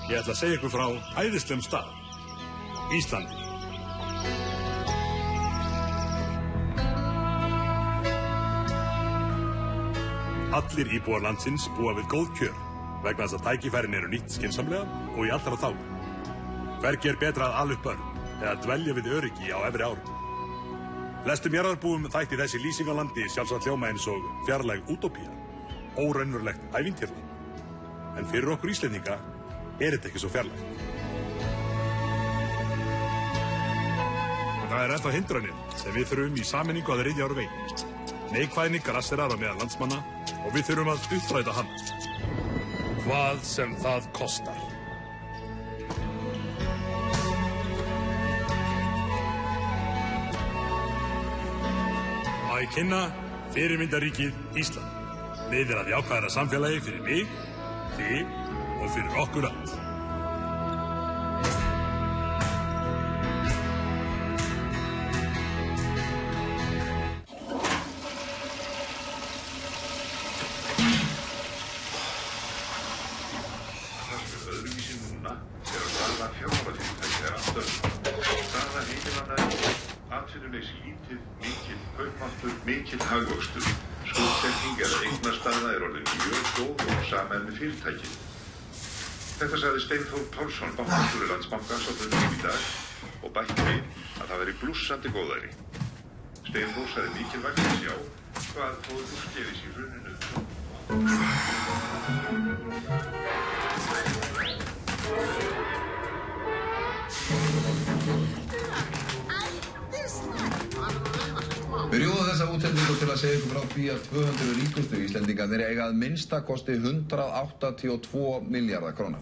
Ég ætla að segja ykkur frá æðislegum stað. Íslandi. Allir íbúar landsins búa við góð kjör vegna þess að tækifærin eru nýtt skynsamlega og í allra þágu. Hvergi betra að ala upp börn eða dvelja við öryggi á efri árum. Flestum jarðarbúum þætti þessi lýsing á landi sjálfsagt hljóma eins og fjarlæg útópía. Óraunverulegt ævintýrland. En fyrir okkur Íslendinga þetta ekki svo fjarlægt. En það ennþá hindranir sem við þurfum í sameiningu að ryðja úr vegi. Neikvæðni grasserar á meðal landsmanna og við þurfum að uppræta hann. Hvað sem það kostar. Má ég kynna fyrirmyndaríkið Ísland. Leiðir að jákvæðara samfélagi fyrir mig, þig og fyrir okkur allt. Það sem er öðruvísi núna er að staða fjármálafyrirtæki er allt önnur. Staða heimilanna er atvinnuleysi lítið, mikil kaupmáttur, mikil hagvöxtur. Skuldsetning eða eignastaða er orðin mjög góð og samið með fyrirtæki. Þetta sagði Steinþór Pálsson, bankastjóri Landsbankans á fundinum í dag og bætti við að það væri blússandi góðæri. Steinþór sagði mikilvægt að sjá hvað fóður úrskeiðis í hruninu. Við rjóðum þessa útsendingu til að segja ykkur frá því að 200 ríkustu Íslendingarnir eiga að minnsta kosti 182 milljarða króna.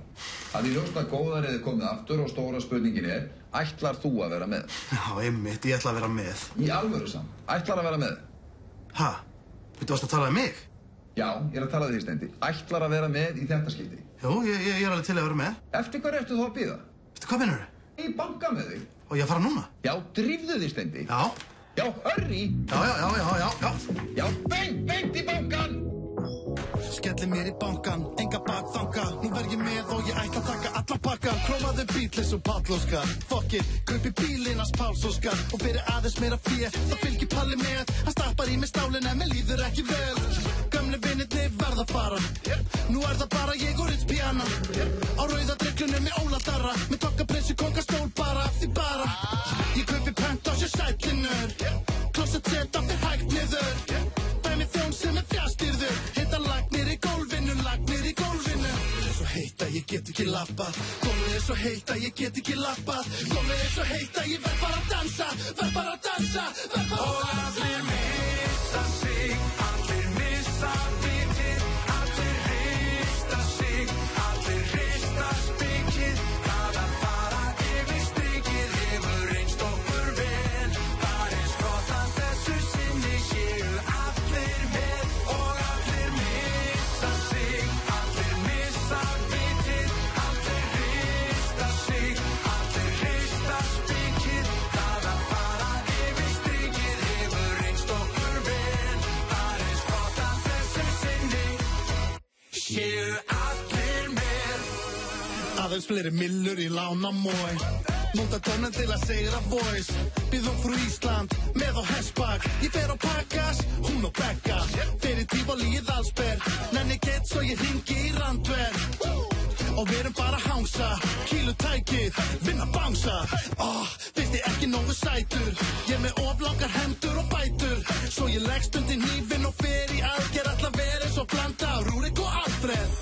Það er ljóst að góðærið er komið aftur og stóra spurningin er, ætlar þú að vera með? Já, einmitt, ég ætla að vera með. Í alvöru saman, ætlar að vera með? Ha? Þú varst að tala um mig? Já, ég er að tala því, Steindi. Ætlar að vera með í þetta skipti? Jú, ég er alveg til að vera með. Eftir hvað ertu þú að bíða? Eftir hvað meinarðu? Í banka með þig. Og ég að fara núna? Já, drífðu þig, Steindi. Já. Já, hurry! Já, beint í bankan! Skelli mér í bankan, enga bakþanga. Nú verð ég með og ég ætla að taka allan pakkan. Klófaðu bílis og Páll Óskar. Fuck it, kaupi bílinn hans Páls Óskar. Og fyrir aðeins meira fé, það fylgir Palli með. Hann stappar í mig stálinn en mér líður ekki vel. Gömlu vinirnir verða að fara. Nú er það bara ég og Ritz Piana. Á rauða dreglunum með Óla Darra. Með tokkaprinssu kongastól bara af því bara. Ég kaupi penthouse og sætlinur. Klósett seta fyrir hægt niður. get ekki labbað. Gólfið svo heitt að ég get ekki labbað. Gólfið svo heitt að ég verð bara að dansa. Verð bara að dansa, verð bara að dansa. Og allir missa sig, allir missa vitið. Allir hrista sig, allir hrista spikið. Það að fara yfir strikið hefur reynst okkur vel. Það gott að þessu sinni séu allir með. Og allir missa sig, allir missa vitið. Allir hrista sig, allir hrista spikið. Það að fara yfir strikið hefur reynst okkur vel. Það gott að þessu sinni séu allir með. Aðeins fleiri millur í lánamói. Móta tónan til að segra voice. Býðum frú Ísland með á hestbak. Ég fer á Pakkas, hún á Bekka. Fyrir Tívolí í Þalsber. Nenni gett svo ég hringi í Randver. Og við erum bara að hangsa. Kílu tækið, vinna bánsa. Finnst þið ekki nógu sætur. Ég með oflangar hendur og fætur. Svo ég leggst undir hnífinn og fer í aðgerð. Alla verið svo blanda af Rúrik og Alfreð.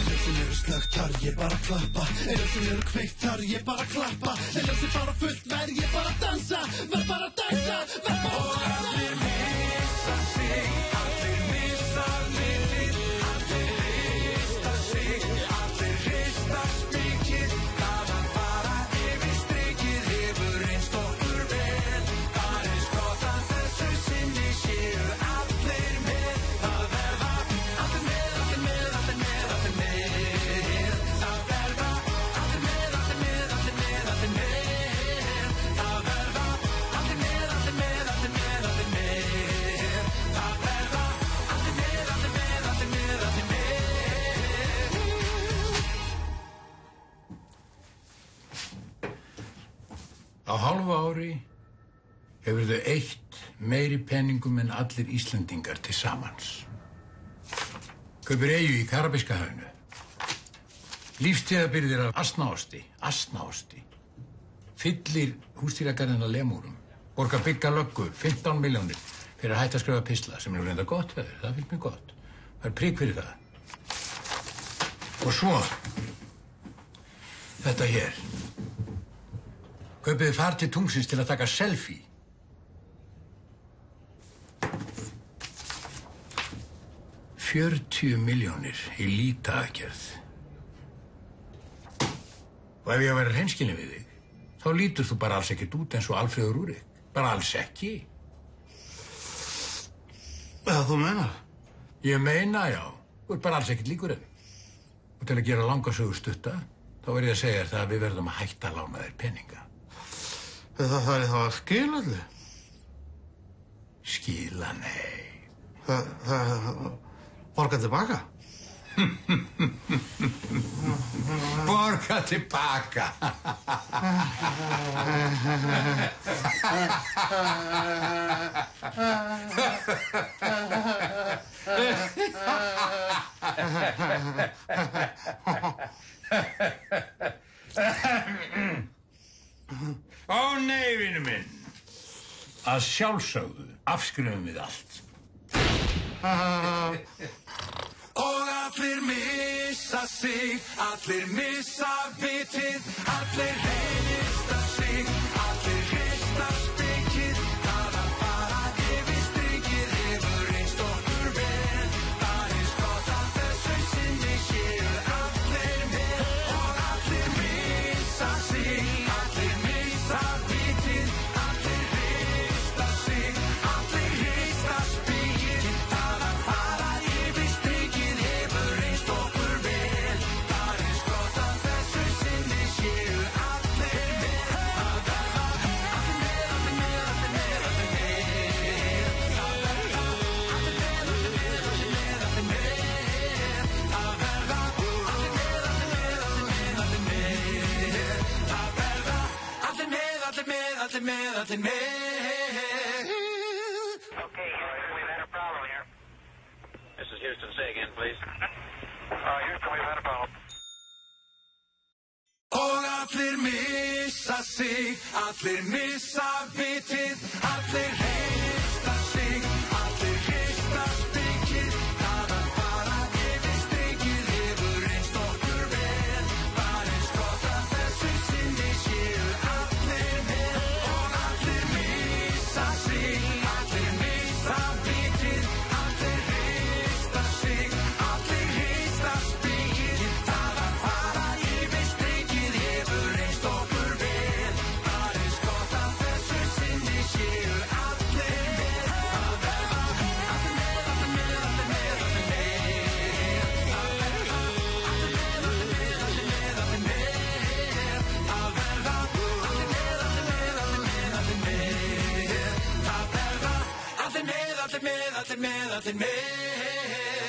Ljósin eru slögt þar ég bara klappa. Ljósin eru kveikt þar ég bara klappa. Ljósin bara fullt verð ég bara dansa. Verð bara dansa, verð bara dansa. Og allir missa sig, allir missa vitið. Allir hrista sig, allir hrista spikið. Það að fara yfir strikið hefur reynst okkur vel. Það gott að þessu sinni séu allir með. Það verða allir með, allir með, allir með, allir með. Á hálfu ári hefur þau eytt meiri peningum en allir Íslendingar til samans. Kaupir eyju í Karabíska hafinu. Lífstíðabirgðir af asnaosti. Fyllir húsdýragarðina lemúrum. Borgar bygga löggu, 15 milljónir fyrir að hætta að skrifa pistla sem er reynda gott fyrir, það finnst mér gott. Það er prik fyrir það. Og svo, þetta hér. Kaupiði far til tungsins til að taka selfie. $40 milljónir í lítaaðgerð. Og ef ég að vera hreinskilinn við þig, þá lítur þú bara alls ekkert út eins og Alfreður Rúrik. Bara alls ekki. Eða þú meinar? Ég meina, já. Þú ert bara alls ekkert líkur henni. Og til að gera langa sögu stutta, þá verð ég að segja þér það að við verðum að hætta að lána þér peninga. Það er þá að skila allir? Skila, nei. Borga tilbaka? Borga tilbaka. Ó nei, vinur minn. Að sjálfsögðu afskrifum við allt. Og allir missa sig, allir missa vitið. Allir hrista sig, allir hrista spikið. Það að fara yfir strikið hefur reynst okkur vel. Það gott að þessu sinni séu allir með. Og allir missa sig, allir missa vitið. Allir hrista sig, allir hrista spikið. Það að fara yfir strikið hefur reynst okkur vel. Það gott að þessu sinni séu allir með. Það verða allir með, allir með, allir með, allir með. Það verða allir með, allir með, allir með, allir með. Það verða allir með, allir með, allir með, allir með. Það verða allir með, allir með, allir með, allir með. Okay, Houston, we've had a problem here. This is Houston. Say again, please. Houston, we've had a problem. Og allir missa sig, allir missa vitið. Allir hrista sig, allir hrista spikið. allir með, allir með, allir með.